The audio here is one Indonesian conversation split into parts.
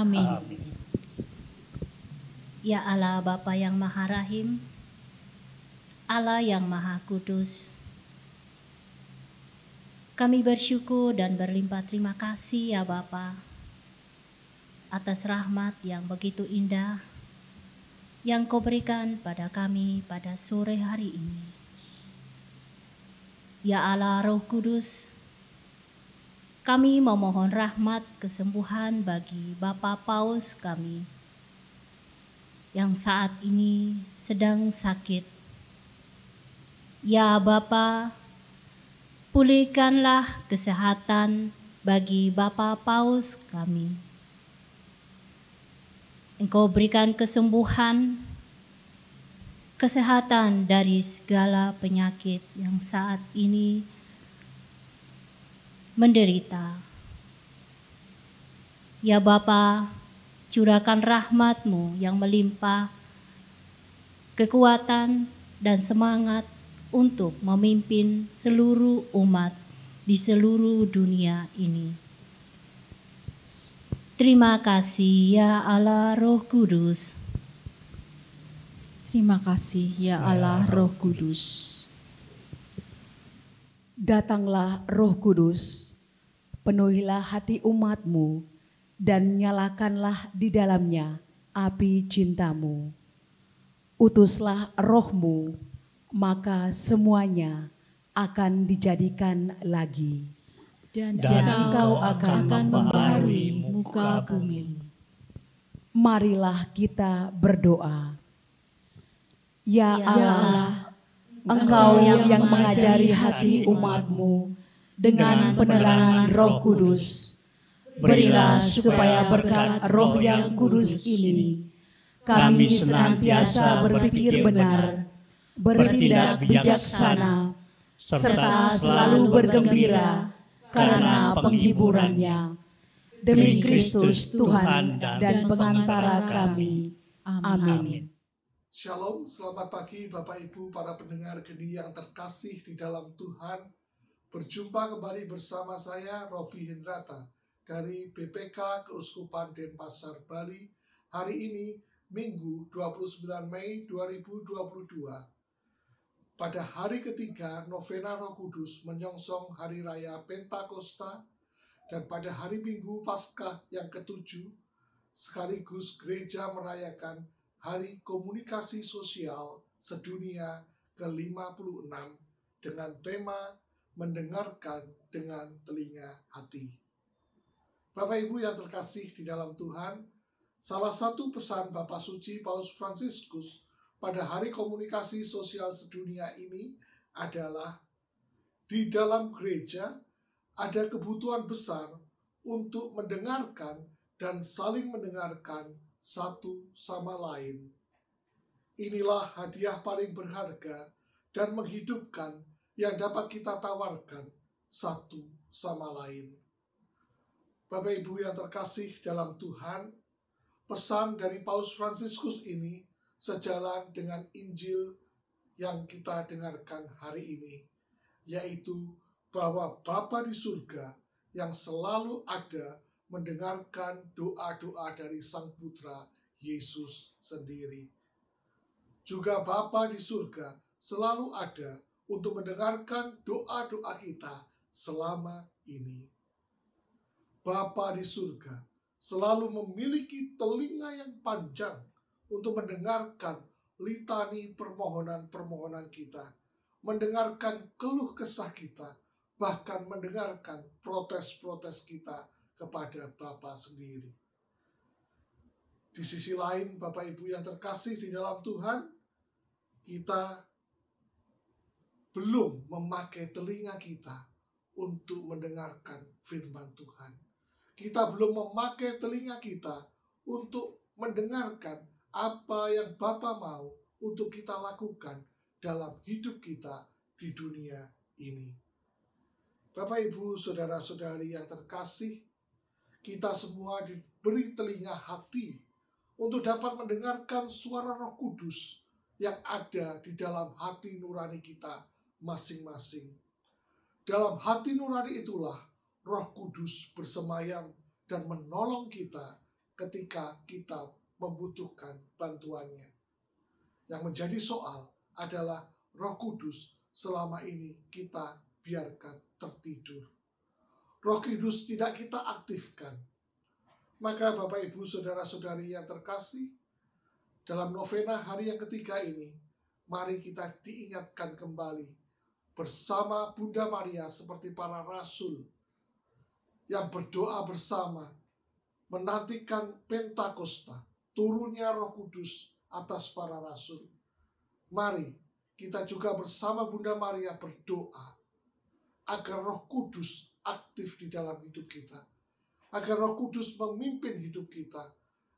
Amin. Ya Allah Bapa yang Maha Rahim, Allah yang Maha Kudus, kami bersyukur dan berlimpah terima kasih ya Bapa atas rahmat yang begitu indah yang Kau berikan pada kami pada sore hari ini. Ya Allah Roh Kudus, kami memohon rahmat kesembuhan bagi Bapak Paus kami yang saat ini sedang sakit. Ya Bapa, pulihkanlah kesehatan bagi Bapak Paus kami. Engkau berikan kesembuhan, kesehatan dari segala penyakit yang saat ini menderita. Ya Bapa, curahkan rahmat-Mu yang melimpah, kekuatan dan semangat untuk memimpin seluruh umat di seluruh dunia ini. Terima kasih ya Allah Roh Kudus. Terima kasih ya Allah Roh Kudus. Datanglah Roh Kudus, penuhilah hati umat-Mu, dan nyalakanlah di dalamnya api cinta-Mu. Utuslah Roh-Mu, maka semuanya akan dijadikan lagi. Dan Engkau akan membaharui muka bumi. Marilah kita berdoa. Ya Allah, Engkau yang mengajari hati umat-Mu dengan penerangan Roh Kudus, berilah supaya berkat Roh yang kudus ini, kami senantiasa berpikir benar, bertindak bijaksana, serta selalu bergembira karena penghiburannya. Demi Kristus Tuhan dan pengantara kami. Amin. Shalom, selamat pagi Bapak Ibu para pendengar geni yang terkasih di dalam Tuhan. Berjumpa kembali bersama saya Robi Hendrata dari BPK Keuskupan Denpasar, Bali. Hari ini Minggu 29 Mei 2022. Pada hari ketiga novena Roh Kudus menyongsong Hari Raya Pentakosta, dan pada hari Minggu Paskah yang ketujuh sekaligus gereja merayakan Hari Komunikasi Sosial Sedunia ke-56 dengan tema mendengarkan dengan telinga hati. Bapak Ibu yang terkasih di dalam Tuhan, salah satu pesan Bapak Suci Paus Fransiskus pada Hari Komunikasi Sosial Sedunia ini adalah di dalam gereja ada kebutuhan besar untuk mendengarkan dan saling mendengarkan satu sama lain. Inilah hadiah paling berharga dan menghidupkan yang dapat kita tawarkan satu sama lain. Bapak Ibu yang terkasih dalam Tuhan, pesan dari Paus Fransiskus ini sejalan dengan Injil yang kita dengarkan hari ini, yaitu bahwa Bapa di surga yang selalu ada mendengarkan doa-doa dari Sang Putra Yesus sendiri. Juga Bapa di surga selalu ada untuk mendengarkan doa-doa kita selama ini. Bapa di surga selalu memiliki telinga yang panjang untuk mendengarkan litani permohonan-permohonan kita, mendengarkan keluh kesah kita, bahkan mendengarkan protes-protes kita kepada Bapa sendiri. Di sisi lain, Bapak Ibu yang terkasih di dalam Tuhan, kita belum memakai telinga kita untuk mendengarkan firman Tuhan. Kita belum memakai telinga kita untuk mendengarkan apa yang Bapa mau untuk kita lakukan dalam hidup kita di dunia ini. Bapak, Ibu, saudara-saudari yang terkasih, kita semua diberi telinga hati untuk dapat mendengarkan suara Roh Kudus yang ada di dalam hati nurani kita masing-masing. Dalam hati nurani itulah Roh Kudus bersemayam dan menolong kita ketika kita membutuhkan bantuannya. Yang menjadi soal adalah Roh Kudus selama ini kita biarkan tertidur. Roh Kudus tidak kita aktifkan. Maka Bapak Ibu Saudara-saudari yang terkasih, dalam novena hari yang ketiga ini, mari kita diingatkan kembali bersama Bunda Maria seperti para rasul yang berdoa bersama menantikan Pentakosta, turunnya Roh Kudus atas para rasul. Mari kita juga bersama Bunda Maria berdoa agar Roh Kudus aktif di dalam hidup kita, agar Roh Kudus memimpin hidup kita,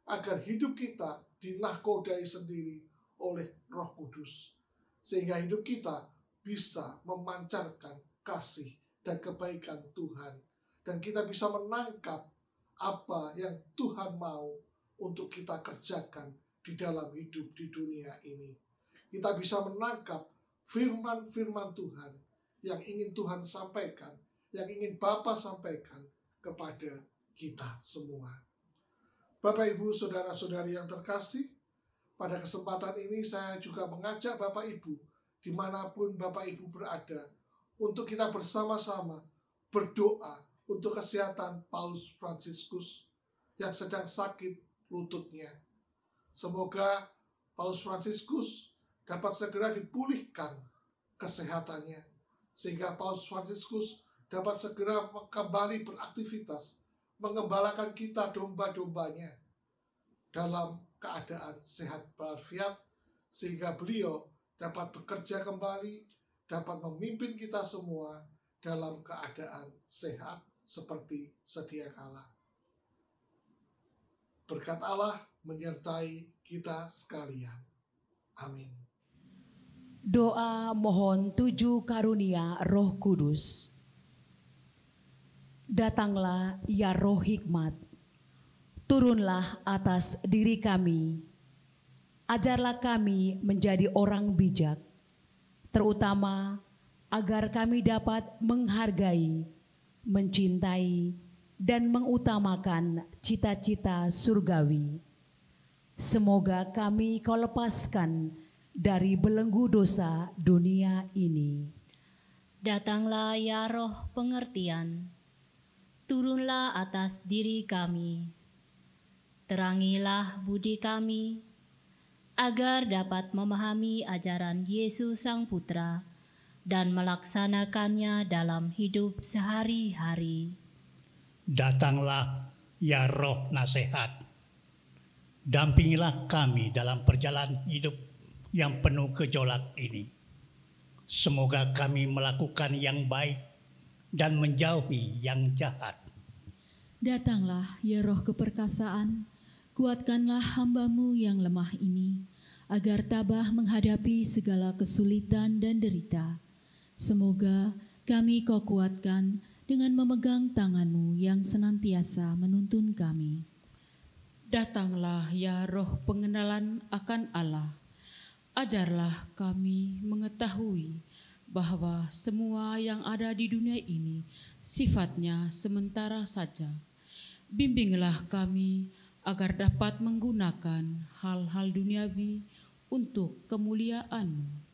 agar hidup kita dinahkodai sendiri oleh Roh Kudus, sehingga hidup kita bisa memancarkan kasih dan kebaikan Tuhan, dan kita bisa menangkap apa yang Tuhan mau untuk kita kerjakan di dalam hidup di dunia ini. Kita bisa menangkap firman-firman Tuhan yang ingin Tuhan sampaikan, yang ingin Bapa sampaikan kepada kita semua. Bapak, Ibu, Saudara-saudari yang terkasih, pada kesempatan ini saya juga mengajak Bapak Ibu, dimanapun Bapak Ibu berada, untuk kita bersama-sama berdoa untuk kesehatan Paus Fransiskus yang sedang sakit lututnya. Semoga Paus Fransiskus dapat segera dipulihkan kesehatannya, sehingga Paus Fransiskus dapat segera kembali beraktivitas, mengembalakan kita domba-dombanya dalam keadaan sehat walafiat, sehingga beliau dapat bekerja kembali, dapat memimpin kita semua dalam keadaan sehat seperti sedia kala. Berkat Allah menyertai kita sekalian. Amin. Doa mohon 7 karunia Roh Kudus. Datanglah ya Roh Hikmat, turunlah atas diri kami. Ajarlah kami menjadi orang bijak, terutama agar kami dapat menghargai, mencintai, dan mengutamakan cita-cita surgawi. Semoga kami Kau lepaskan dari belenggu dosa dunia ini. Datanglah ya Roh pengertian, turunlah atas diri kami. Terangilah budi kami, agar dapat memahami ajaran Yesus Sang Putra dan melaksanakannya dalam hidup sehari-hari. Datanglah ya Roh nasihat, dampingilah kami dalam perjalanan hidup yang penuh gejolak ini. Semoga kami melakukan yang baik dan menjauhi yang jahat. Datanglah ya Roh keperkasaan, kuatkanlah hamba-Mu yang lemah ini, agar tabah menghadapi segala kesulitan dan derita. Semoga kami Kau kuatkan dengan memegang tangan-Mu yang senantiasa menuntun kami. Datanglah ya Roh pengenalan akan Allah. Ajarlah kami mengetahui bahwa semua yang ada di dunia ini sifatnya sementara saja. Bimbinglah kami agar dapat menggunakan hal-hal duniawi untuk kemuliaan-Mu.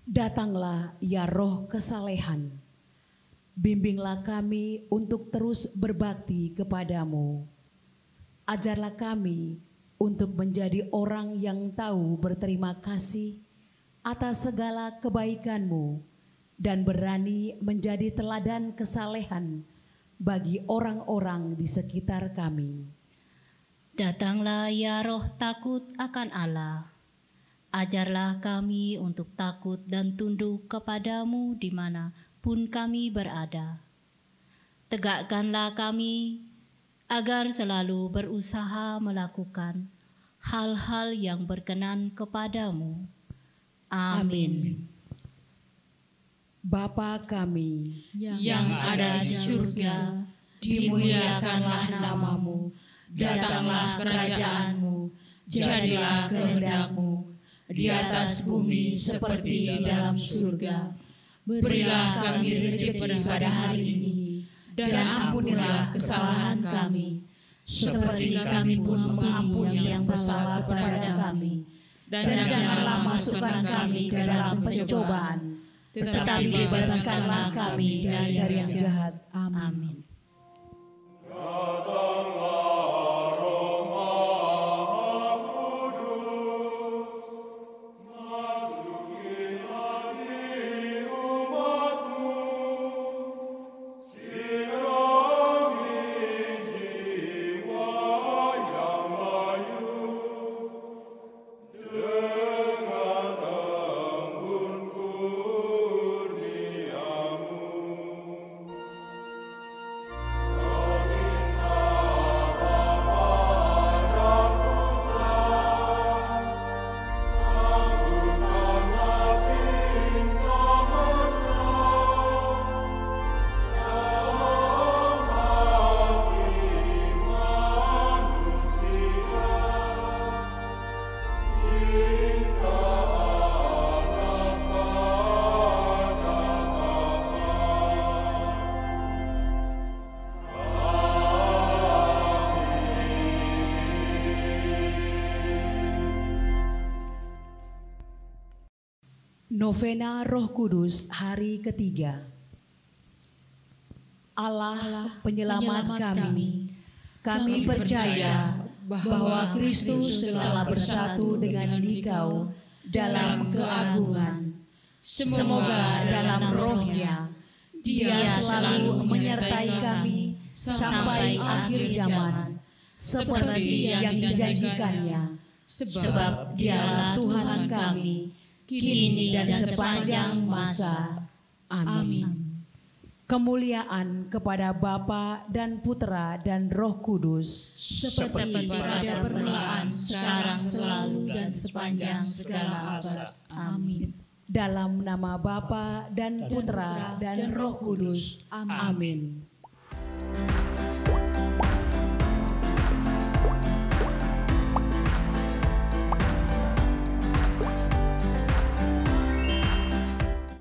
Datanglah ya Roh kesalehan, bimbinglah kami untuk terus berbakti kepadamu. Ajarlah kami untuk menjadi orang yang tahu berterima kasih atas segala kebaikan-Mu dan berani menjadi teladan kesalehan bagi orang-orang di sekitar kami. Datanglah ya Roh takut akan Allah. Ajarlah kami untuk takut dan tunduk kepadamu dimanapun kami berada. Tegakkanlah kami agar selalu berusaha melakukan hal-hal yang berkenan kepadamu. Amin. Bapa kami Yang ada di surga, dimuliakanlah nama-Mu, datanglah kerajaan-Mu, jadilah kehendak-Mu di atas bumi seperti di dalam surga. Berilah kami rezeki pada hari ini, dan ampunilah kesalahan kami, seperti kami pun mengampuni yang bersalah kepada kami. Dan janganlah masukkan kami ke dalam pencobaan, tetapi bebaskanlah kami dari yang jahat. Amin. Novena Roh Kudus hari ketiga. Allah penyelamat kami, kami percaya bahwa Kristus telah bersatu dengan Dikau dalam keagungan. Semoga dalam rohnya Dia selalu menyertai kami sampai akhir zaman, seperti yang dijanjikannya, sebab Dialah Tuhan kami, kini dan sepanjang masa. Amin. Kemuliaan kepada Bapa dan Putra dan Roh Kudus, Seperti pada permulaan, sekarang, selalu, dan sepanjang segala abad. Amin. dalam nama Bapa dan Putra dan Roh Kudus. Amin.